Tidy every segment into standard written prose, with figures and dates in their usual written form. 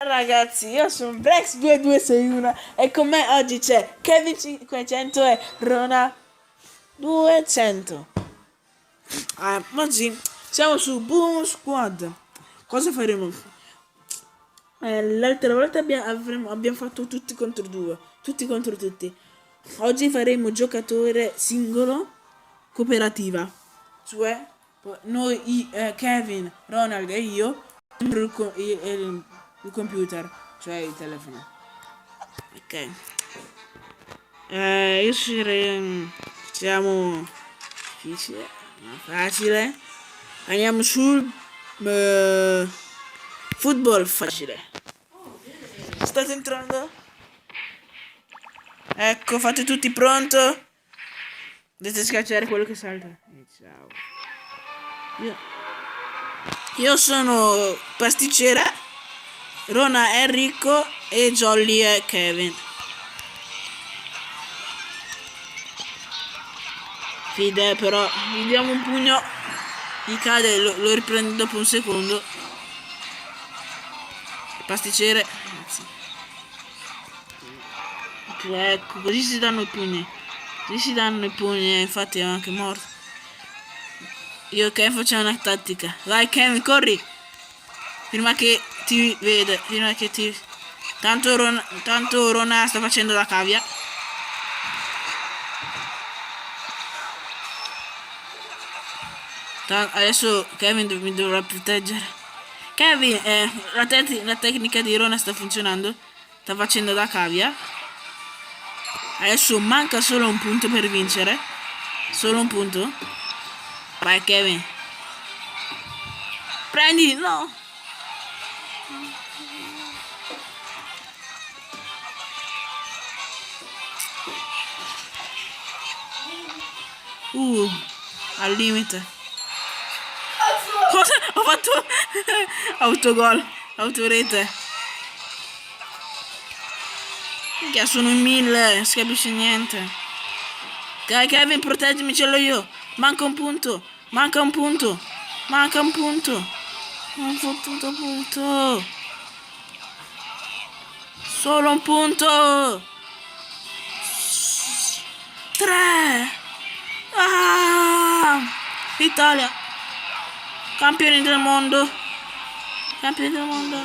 ragazzi, io sono Brex2261 e con me oggi c'è Kevin500 e Rona 200. Oggi siamo su Boom Squad. Cosa faremo? L'altra volta abbiamo fatto tutti contro due, tutti contro tutti. Oggi faremo giocatore singolo cooperativa, cioè noi, Kevin, Ronald e io contro il computer, cioè il telefono. Ok. Io siamo difficile, ma facile. Andiamo sul football facile. State entrando? Ecco, fate tutti pronto? Dovete schiacciare quello che salta. Ciao. Io sono pasticcera, Rona è Enrico e Jolly è Kevin. Fide, però gli diamo un pugno, gli cade, lo riprende dopo un secondo. Pasticcere, ragazzi. Ecco, così si danno i pugni. Così si danno i pugni, infatti è anche morto. Io e Kevin facciamo una tattica. Vai Kevin, corri! Prima che ti vede, prima che ti... Tanto Rona sta facendo la cavia. Adesso Kevin mi dovrà proteggere. Kevin, la tecnica di Rona sta funzionando. Sta facendo la cavia. Adesso manca solo un punto per vincere. Solo un punto. Vai Kevin. Prendi, no. Al limite. Cosa? Ho fatto autogol, autorete. Minchia, sono in 1000, non si capisce niente. Dai Kevin, proteggimi, ce l'ho io. Manca un punto, manca un punto, manca un punto. Un fottuto punto. Solo un punto. 3. Italia. Campioni del mondo. Campioni del mondo.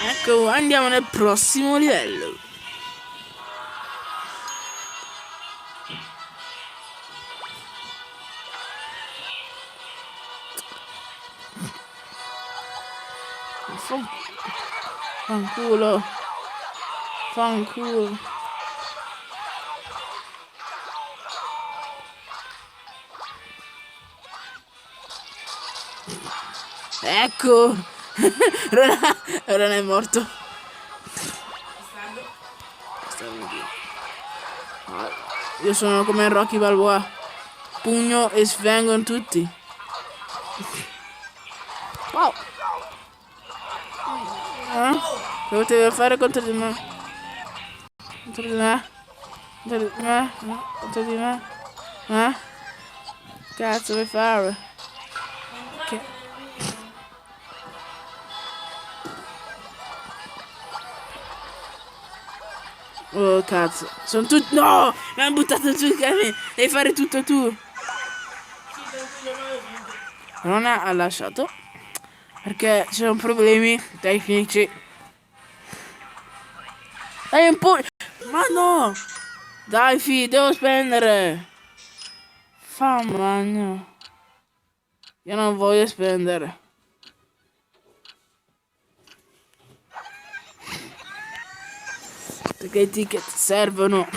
Ecco, andiamo nel prossimo livello. Fanculo. Fanculo. Ecco. Ora è morto. Io sono come Rocky Balboa. Pugno e svengono tutti. Wow. Che potevo fare contro di me? Contro di me? Contro di me? Contro di me? Cazzo vuoi fare? Che... Oh cazzo, sono tutti... No! Mi hanno buttato giù, Kevin! Devi fare tutto tu! Non ha lasciato perché c'erano problemi tecnici. Dai un po'... Ma no! Dai fi, devo spendere! Famagno! Io non voglio spendere. Perché i ticket servono.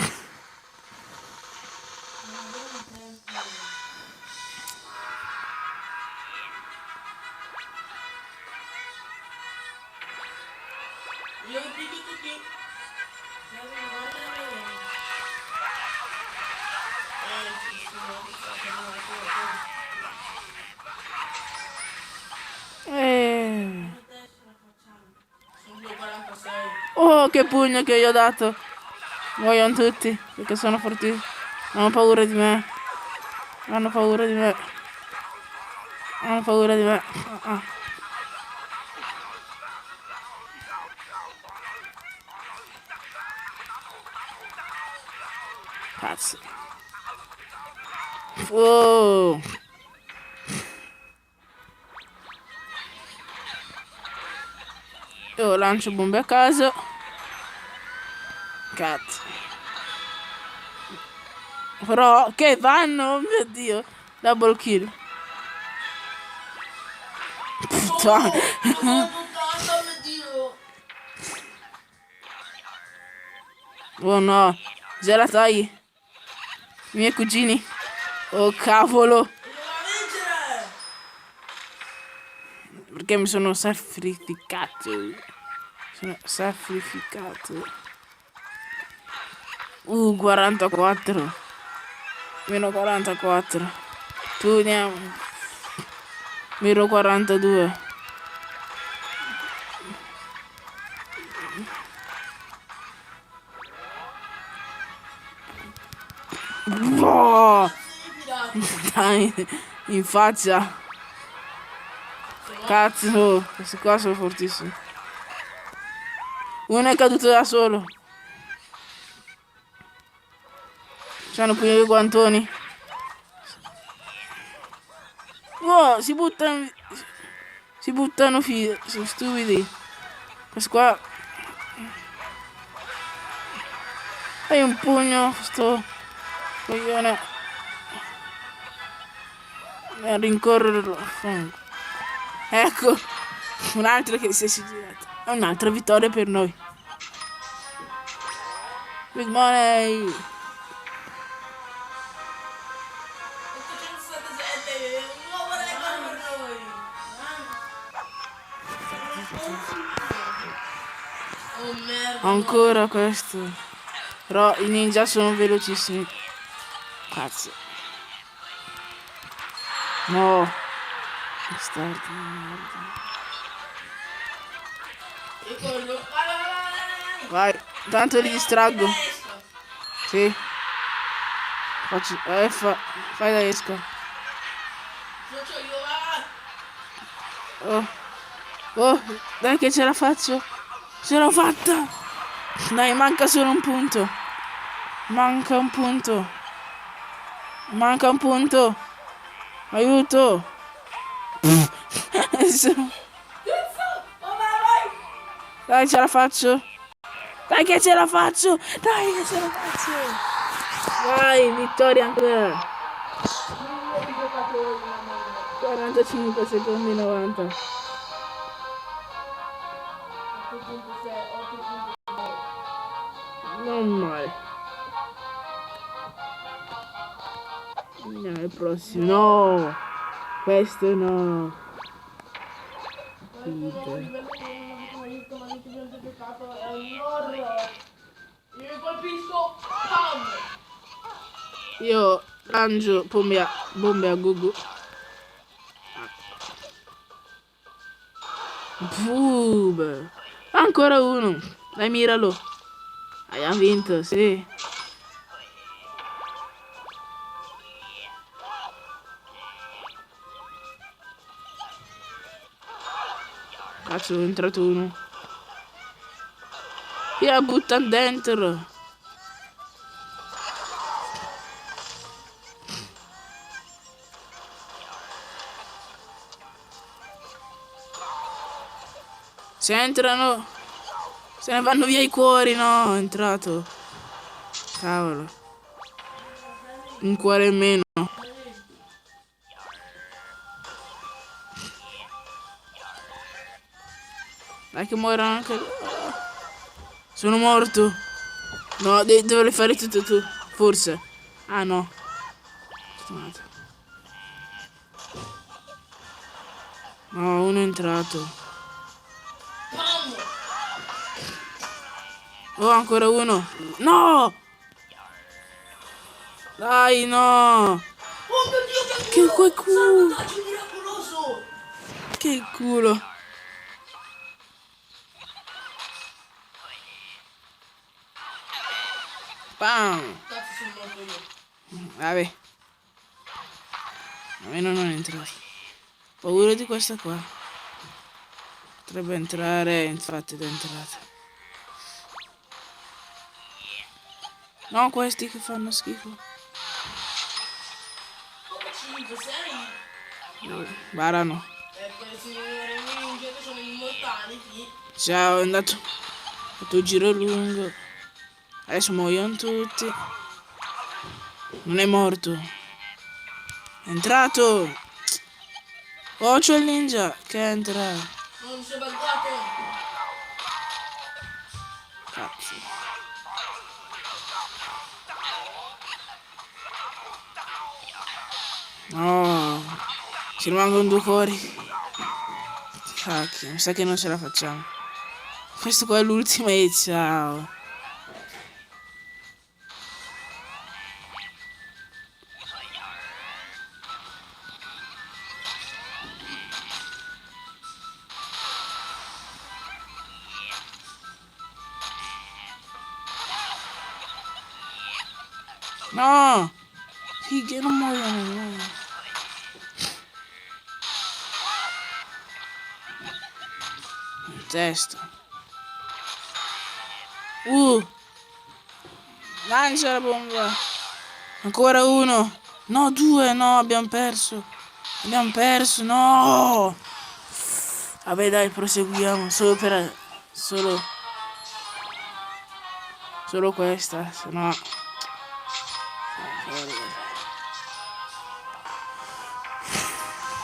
Oh, che pugno che gli ho dato. Muoiono tutti perché sono fortissimi. Hanno paura di me. Hanno paura di me. Hanno paura di me. Cazzo. Oh. Io lancio bombe a caso. Cazzo. Però che vanno, oh mio dio. Double kill. Puttana. Oh no. Gelatai. I miei cugini. Oh cavolo. Perché mi sono sacrificato. Sono sacrificato. 44. Meno 44. Tu andiamo. Meno 42. Oh! Dai, in faccia. Cazzo, questi qua sono fortissimi. Uno è caduto da solo. C'hanno pure i guantoni. Wow, si buttano. Si buttano sono stupidi. Questo qua. Hai un pugno, sto coglione. A rincorrerlo. Ecco, un altro che si è girato. È un'altra vittoria per noi. Big money. 877, un nuovo record per noi. Oh merda. Ancora questo. Però i ninja sono velocissimi. Cazzo. No. Start, vai, tanto li distraggo. Sì. Faccio F, fai da esca. Oh, dai che ce la faccio. Ce l'ho fatta. Dai, manca solo un punto. Manca un punto. Manca un punto. Aiuto. Dai, ce la faccio. Dai che ce la faccio. Dai che ce la faccio. Vai, vittoria ancora. 45 secondi 90. Non male. Andiamo al prossimo. No. Questo no. Io colpisco. Io lancio bombe a Gugu. Boom. Ancora uno. Dai, miralo. Abbiamo vinto, sì. Cazzo, è entrato uno. Io butta dentro. Se entrano, se ne vanno via i cuori. No, è entrato. Cavolo. Un cuore in meno. Dai che muoiono anche loro. Sono morto. No, dovrei fare tutto tu. Forse. Ah no. No, uno è entrato. Oh, ancora uno. No! Dai, no! Oh mio Dio, che culo! Che culo! Bam! Cazzo, sono morto io. Vabbè. A me non è entrato. Paura di questa qua. Potrebbe entrare, infatti è entrata. No, questi che fanno schifo. 5, 6. Varano. Quelle signore minchia che sono immortali, sì. Ciao, è andato. Ho fatto il giro lungo. Adesso muoiono tutti. Non è morto. È entrato. Oh, c'è il ninja che entra. Non si è buggato. Cazzo. No. Ci rimangono 2 cuori. Cacchio, mi sa che non ce la facciamo. Questo qua è l'ultimo e ciao. No! Sì, che non muoiono. No. Testa. Lancia la bomba. Ancora uno. No, 2. No, abbiamo perso. Abbiamo perso. No. Vabbè, dai, proseguiamo. Solo questa. Se no.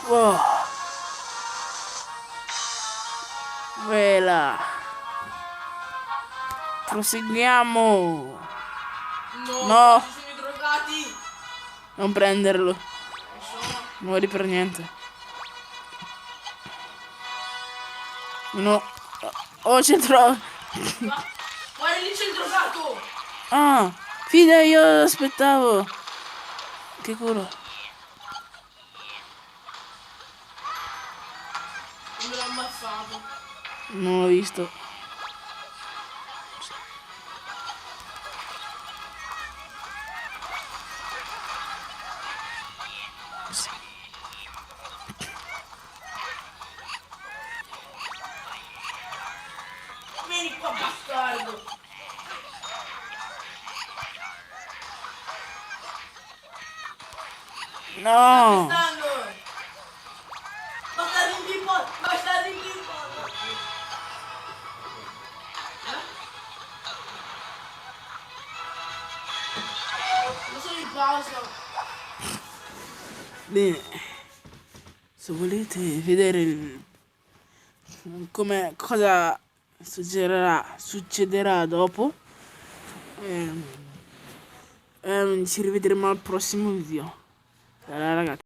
Wow. Vela. Proseguiamo. No. Ci sono i drogati. Non prenderlo. Muori per niente. No. Oh, c'è troppo. Guarda lì c'è il drogato. Ah, fida, io aspettavo. Che culo. Non me l'ha ammazzato. Non l'ho visto. Vieni qua, bastardo. No. Stanno. Bastardo in pippot. Bastardo in pippot. Non sono in pausa. Bene. Se volete vedere cosa succederà dopo, ci rivedremo al prossimo video. Ragazzi.